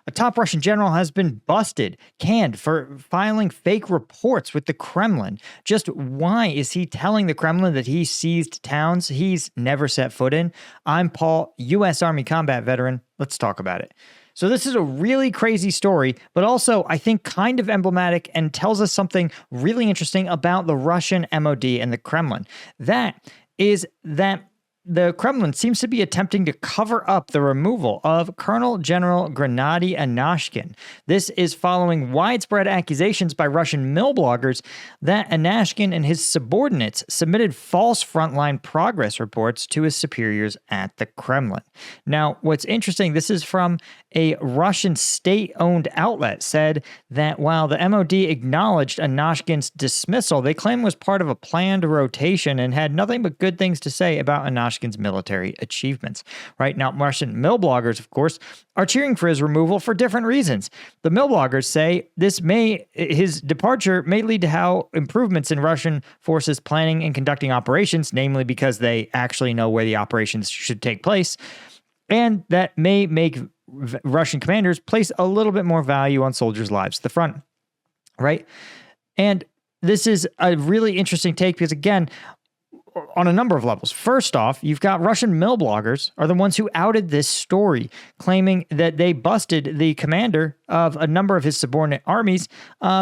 A top Russian general has been busted, canned for filing fake reports with the Kremlin. Just why is he telling the Kremlin that he seized towns he's never set foot in? I'm Paul, U.S. Army combat veteran. Let's talk about it. So this is a really crazy story, but also I think kind of emblematic and tells us something really interesting about the Russian MOD and the Kremlin. That is that the Kremlin seems to be attempting to cover up the removal of Colonel General Gennady Anashkin. This is following widespread accusations by Russian milbloggers that Anashkin and his subordinates submitted false frontline progress reports to his superiors at the Kremlin. Now, what's interesting, this is from a Russian state-owned outlet, said that while the MOD acknowledged Anashkin's dismissal, they claim it was part of a planned rotation and had nothing but good things to say about Anashkin's military achievements. Right now, Russian milbloggers, of course, are cheering for his removal for different reasons. The milbloggers say his departure may lead to how improvements in Russian forces planning and conducting operations, namely because they actually know where the operations should take place, and that may make Russian commanders place a little bit more value on soldiers' lives at the front, right? And this is a really interesting take because, again, on a number of levels. First off, you've got Russian milbloggers are the ones who outed this story, claiming that they busted the commander of a number of his subordinate armies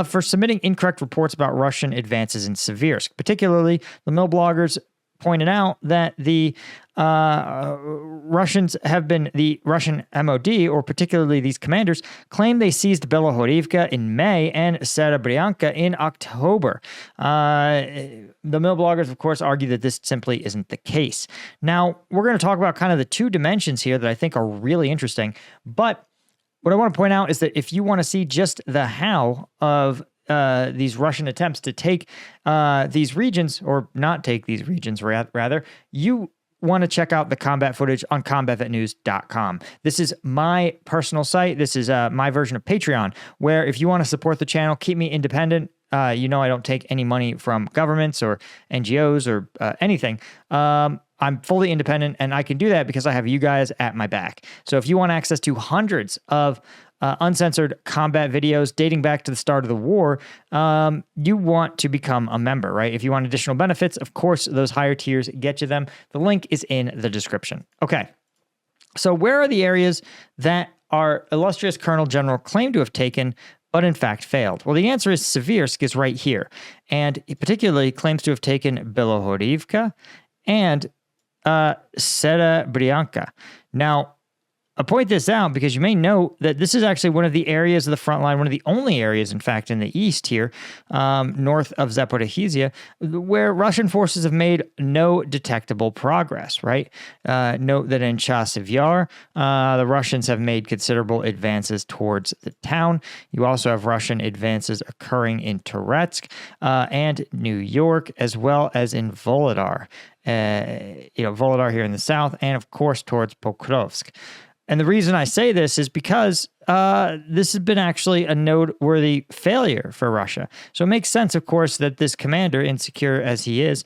for submitting incorrect reports about Russian advances in Seversk. Particularly, the milbloggers pointed out that the Russian MOD, or particularly these commanders, claim they seized Belohorivka in May and Serebryanka in October. The milbloggers, of course, argue that this simply isn't the case. Now, we're going to talk about kind of the two dimensions here that I think are really interesting, but what I want to point out is that if you want to see just the how of these Russian attempts to take these regions, or not take these regions, rather, you want to check out the combat footage on combatvetnews.com. This is my personal site. This is my version of Patreon, where if you want to support the channel, keep me independent. I don't take any money from governments or NGOs or anything. I'm fully independent, and I can do that because I have you guys at my back. So if you want access to hundreds of uncensored combat videos dating back to the start of the war, you want to become a member, right? If you want additional benefits, of course, those higher tiers get you them. The link is in the description. Okay, so where are the areas that our illustrious Colonel General claimed to have taken, but in fact failed? Well, the answer is Seversk is right here, and he particularly claims to have taken Belohorivka and Serebryanka. Now, I point this out because you may know that this is actually one of the areas of the front line, one of the only areas, in fact, in the east here, north of Zaporizhzhia, where Russian forces have made no detectable progress, right? Note that in Chasiv Yar, the Russians have made considerable advances towards the town. You also have Russian advances occurring in Toretsk and New York, as well as in Volodar. Volodar here in the south, and of course towards Pokrovsk. And the reason I say this is because this has been actually a noteworthy failure for Russia. So it makes sense, of course, that this commander, insecure as he is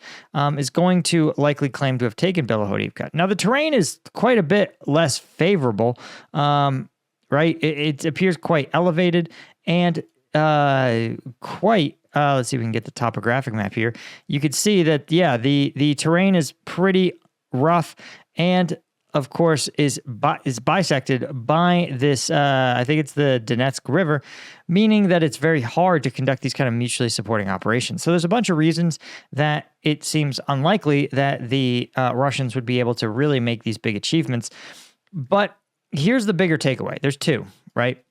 going to likely claim to have taken Belohorivka. Now, the terrain is quite a bit less favorable, right? It appears quite elevated and quite... let's see if we can get the topographic map here. You could see that, the terrain is pretty rough and, of course, is bisected by this, I think it's the Donetsk River, meaning that it's very hard to conduct these kind of mutually supporting operations. So there's a bunch of reasons that it seems unlikely that the Russians would be able to really make these big achievements. But here's the bigger takeaway. There's two, right?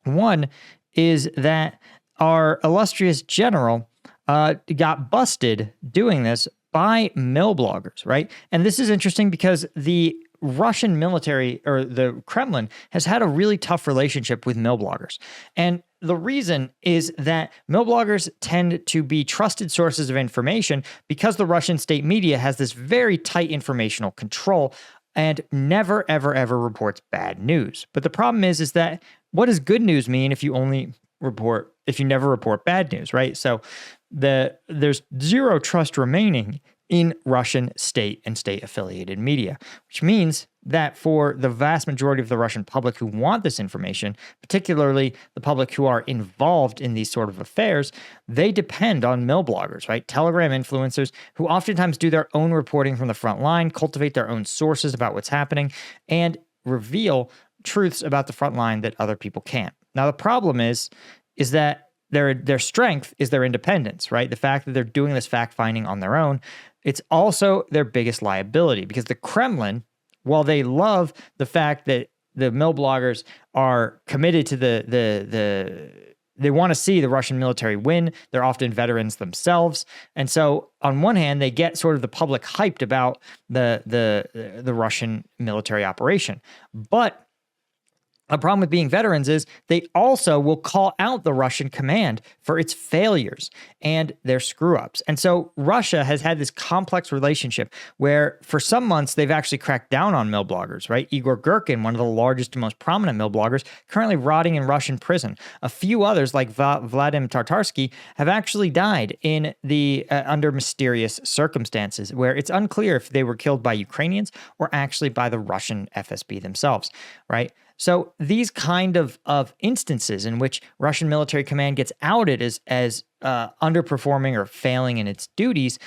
One is that our illustrious general got busted doing this by milbloggers, right? And this is interesting because the Russian military, or the Kremlin, has had a really tough relationship with milbloggers. And the reason is that milbloggers tend to be trusted sources of information because the Russian state media has this very tight informational control and never, ever, ever reports bad news. But the problem is that what does good news mean if you never report bad news, right? So there's zero trust remaining in Russian state and state-affiliated media, which means that for the vast majority of the Russian public who want this information, particularly the public who are involved in these sort of affairs, they depend on milbloggers, right? Telegram influencers who oftentimes do their own reporting from the front line, cultivate their own sources about what's happening, and reveal truths about the front line that other people can't. Now, the problem is that their strength is their independence, right? The fact that they're doing this fact-finding on their own. It's also their biggest liability because the Kremlin, while they love the fact that the milbloggers are committed to they want to see the Russian military win. They're often veterans themselves. And so on one hand, they get sort of the public hyped about the Russian military operation. But a problem with being veterans is they also will call out the Russian command for its failures and their screw-ups. And so Russia has had this complex relationship where for some months they've actually cracked down on milbloggers, right? Igor Girkin, one of the largest and most prominent milbloggers, currently rotting in Russian prison. A few others, like Vladimir Tartarsky, have actually died in under mysterious circumstances where it's unclear if they were killed by Ukrainians or actually by the Russian FSB themselves, right? So these kind of instances in which Russian military command gets outed as underperforming or failing in its duties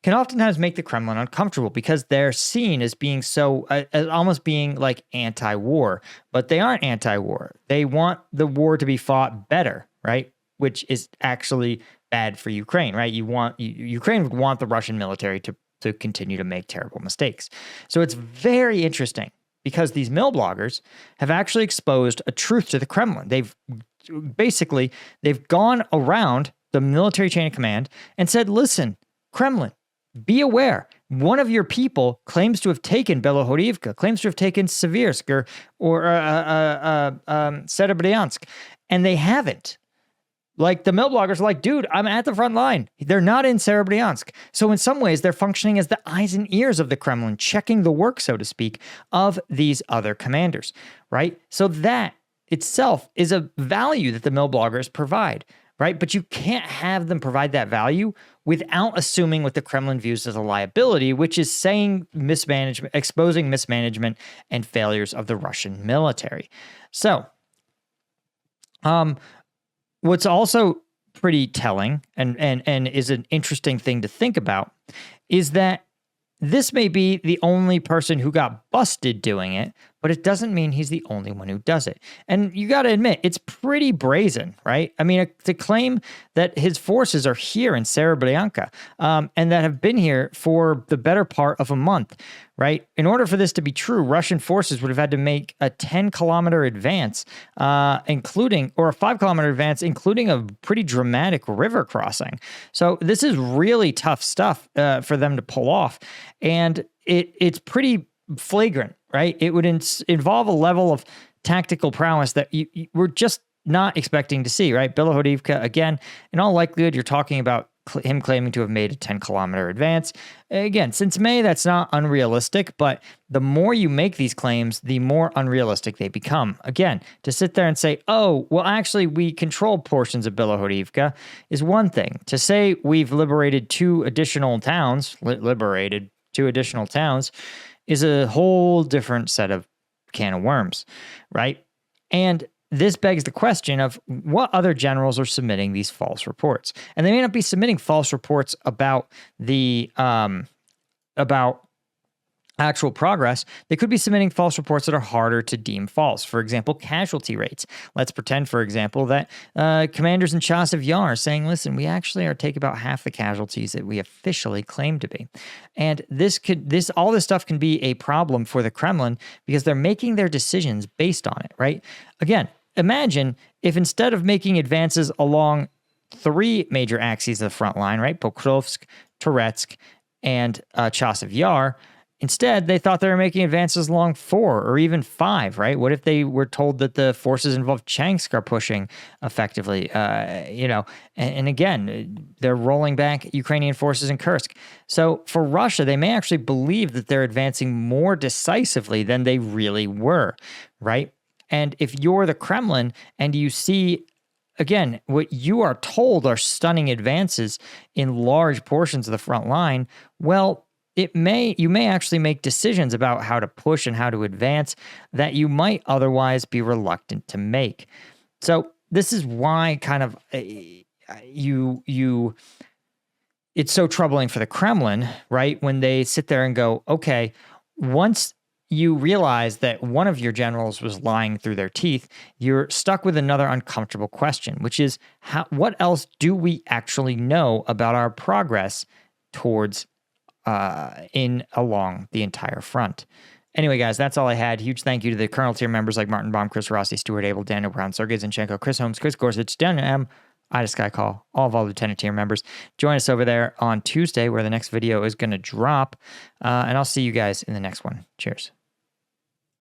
can oftentimes make the Kremlin uncomfortable because they're seen as being as almost being like anti-war, but they aren't anti-war. They want the war to be fought better, right? Which is actually bad for Ukraine, right? Ukraine would want the Russian military to continue to make terrible mistakes. So it's very interesting, because these milbloggers have actually exposed a truth to the Kremlin. They've gone around the military chain of command and said, listen, Kremlin, be aware. One of your people claims to have taken Belohorivka, claims to have taken Seversk or Serebryansk, and they haven't. Like the milbloggers are like, dude, I'm at the front line. They're not in Serebryansk. So in some ways, they're functioning as the eyes and ears of the Kremlin, checking the work, so to speak, of these other commanders, right? So that itself is a value that the milbloggers provide, right? But you can't have them provide that value without assuming what the Kremlin views as a liability, which is exposing mismanagement and failures of the Russian military. So, what's also pretty telling and is an interesting thing to think about is that this may be the only person who got busted doing it, but it doesn't mean he's the only one who does it. And you got to admit, it's pretty brazen, right? I mean, to claim that his forces are here in Serebryanka and that have been here for the better part of a month, right? In order for this to be true, Russian forces would have had to make a 10-kilometer advance, or a 5-kilometer advance, including a pretty dramatic river crossing. So this is really tough stuff for them to pull off. And it's pretty flagrant, right? It would involve a level of tactical prowess that we're just not expecting to see, right? Belohorivka, again, in all likelihood, you're talking about him claiming to have made a 10-kilometer advance. Again, since May, that's not unrealistic, but the more you make these claims, the more unrealistic they become. Again, to sit there and say, oh, well, actually, we control portions of Belohorivka is one thing. To say we've liberated two additional towns is a whole different set of can of worms, right? And this begs the question of what other generals are submitting these false reports. And they may not be submitting false reports about about actual progress. They could be submitting false reports that are harder to deem false. For example, casualty rates. Let's pretend, for example, that commanders in Chasiv Yar are saying, listen, we actually are taking about half the casualties that we officially claim to be. And all this stuff can be a problem for the Kremlin because they're making their decisions based on it, right? Again, imagine if instead of making advances along 3 major axes of the front line, right? Pokrovsk, Toretsk, and Chasiv Yar, instead, they thought they were making advances along 4 or even 5, right? What if they were told that the forces involved Changsk are pushing effectively, and again, they're rolling back Ukrainian forces in Kursk. So for Russia, they may actually believe that they're advancing more decisively than they really were, right? And if you're the Kremlin and you see, again, what you are told are stunning advances in large portions of the front line, well, you may actually make decisions about how to push and how to advance that you might otherwise be reluctant to make. So this is why kind of it's so troubling for the Kremlin, right? When they sit there and go, okay, once you realize that one of your generals was lying through their teeth, you're stuck with another uncomfortable question, which is what else do we actually know about our progress towards along the entire front? Anyway, guys, that's all I had. Huge thank you to the Colonel tier members like Martin Baum, Chris Rossi, Stuart Abel, Daniel Brown, Sergei Zinchenko, Chris Holmes, Chris Gorsuch, Daniel M., Ida Skycall, all of our Lieutenant tier members. Join us over there on Tuesday where the next video is going to drop. And I'll see you guys in the next one. Cheers.